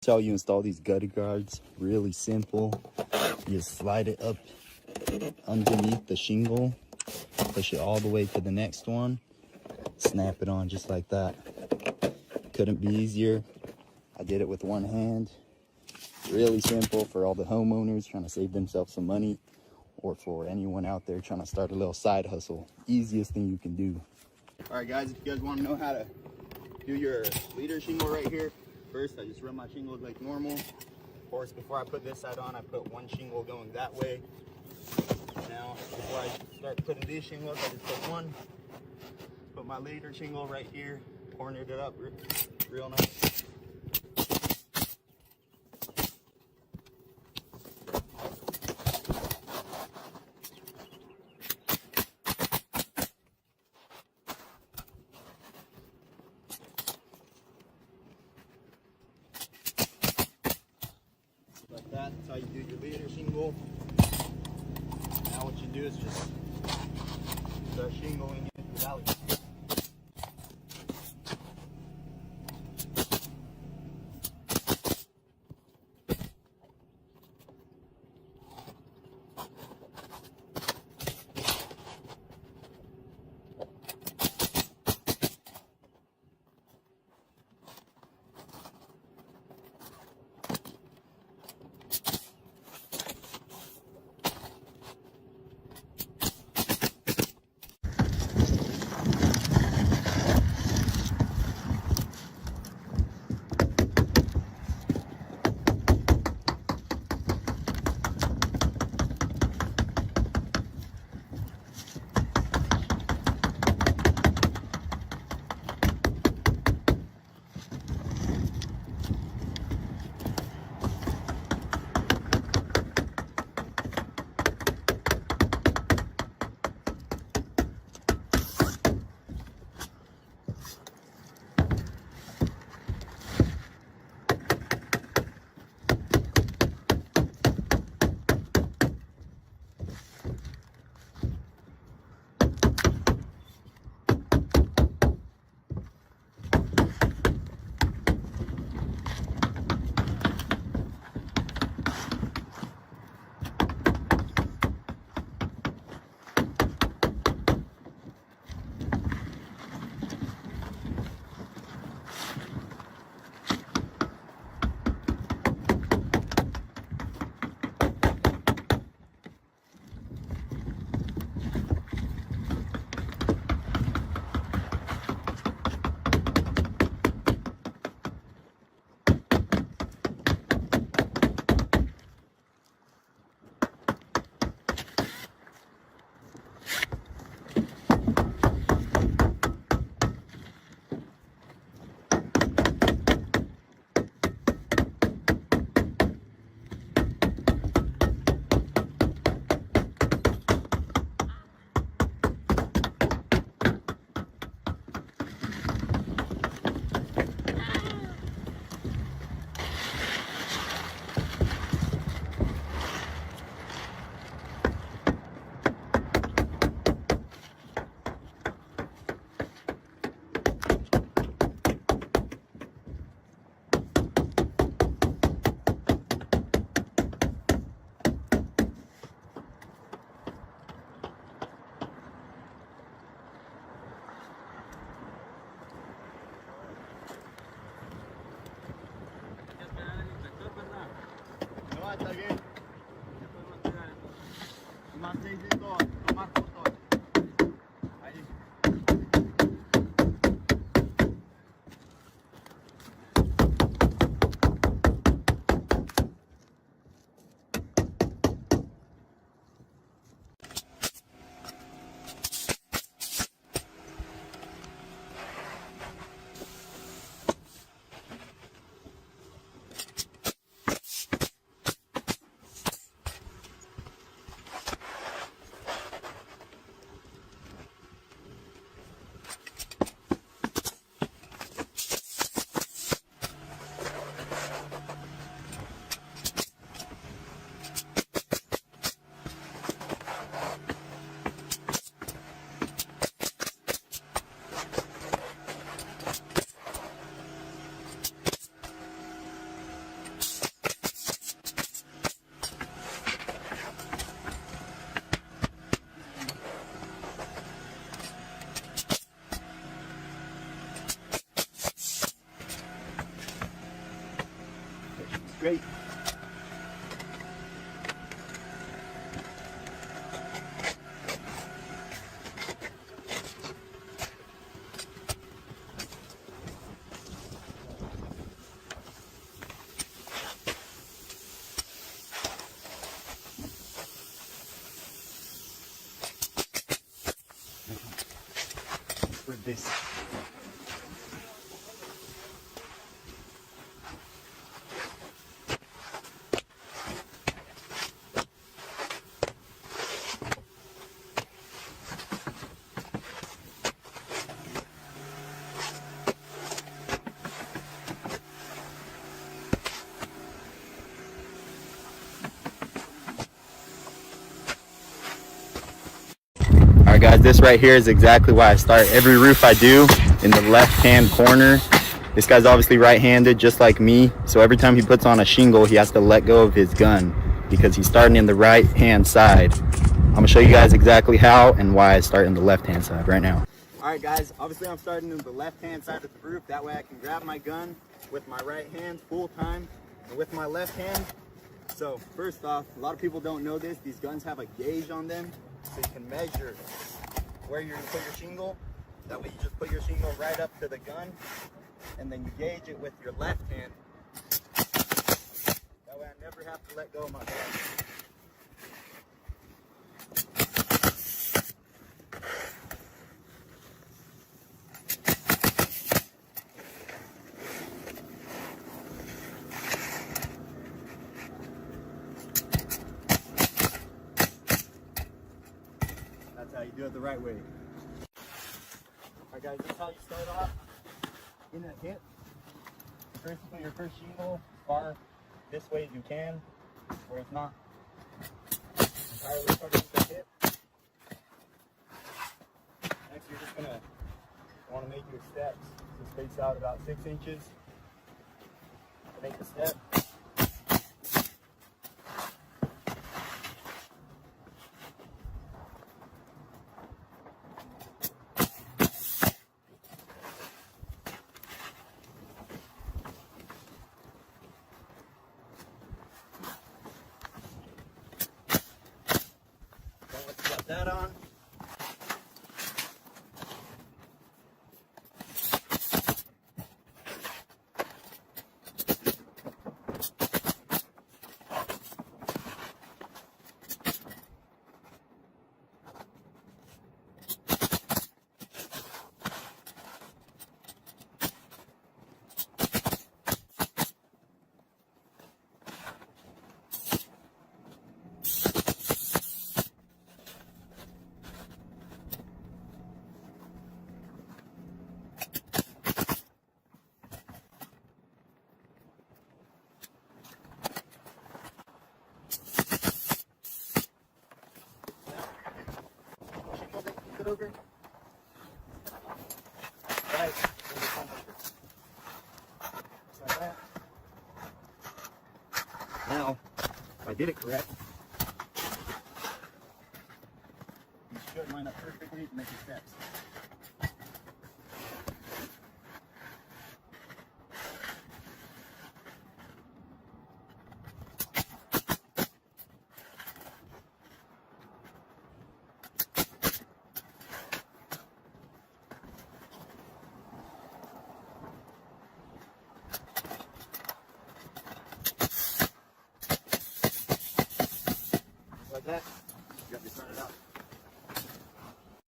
That's how you install these gutter guards. Really simple. You just slide it up underneath the shingle, push it all the way to the next one, snap it on just like that. Couldn't be easier. I did it with one hand. Really simple for all the homeowners trying to save themselves some money, or for anyone out there trying to start a little side hustle. Easiest thing you can do. All right guys, if you guys want to know how to do your leader shingle right here, first I just run my shingles like normal. Of course, before I put this side on, I put one shingle going that way. Now, before I start putting these shingles, I just put one. Put my leader shingle right here, cornered it up real nice. Like that. That's how you do your leader shingle. Now what you do is just start shingling it without Está bien. Más 6 de todo, más fotos. Ahí. straight. For this. All right, guys, this right here is exactly why I start every roof I do in the left-hand corner. This guy's obviously right-handed, just like me. So every time he puts on a shingle, he has to let go of his gun because he's starting in the right-hand side. I'm gonna show you guys exactly how and why I start in the left-hand side right now. All right, guys, obviously I'm starting in the left-hand side of the roof. That way I can grab my gun with my right hand full time and with my left hand. So first off, a lot of people don't know this. These guns have a gauge on them, so you can measure where you're gonna put your shingle. That way you just put your shingle right up to the gun, and then you gauge it with your left hand. That way I never have to let go of my gun. That's how you do it the right way. Alright guys, this is how you start off in a hit. First, you put your first shingle as far this way as you can, where it's not entirely starting to hit. Next, you're just gonna want to make your steps. So space out about 6 inches to make the step. Got that on. Over. Right. Just like that. Now, if I did it correct, you should line up perfectly to make your steps. Like that.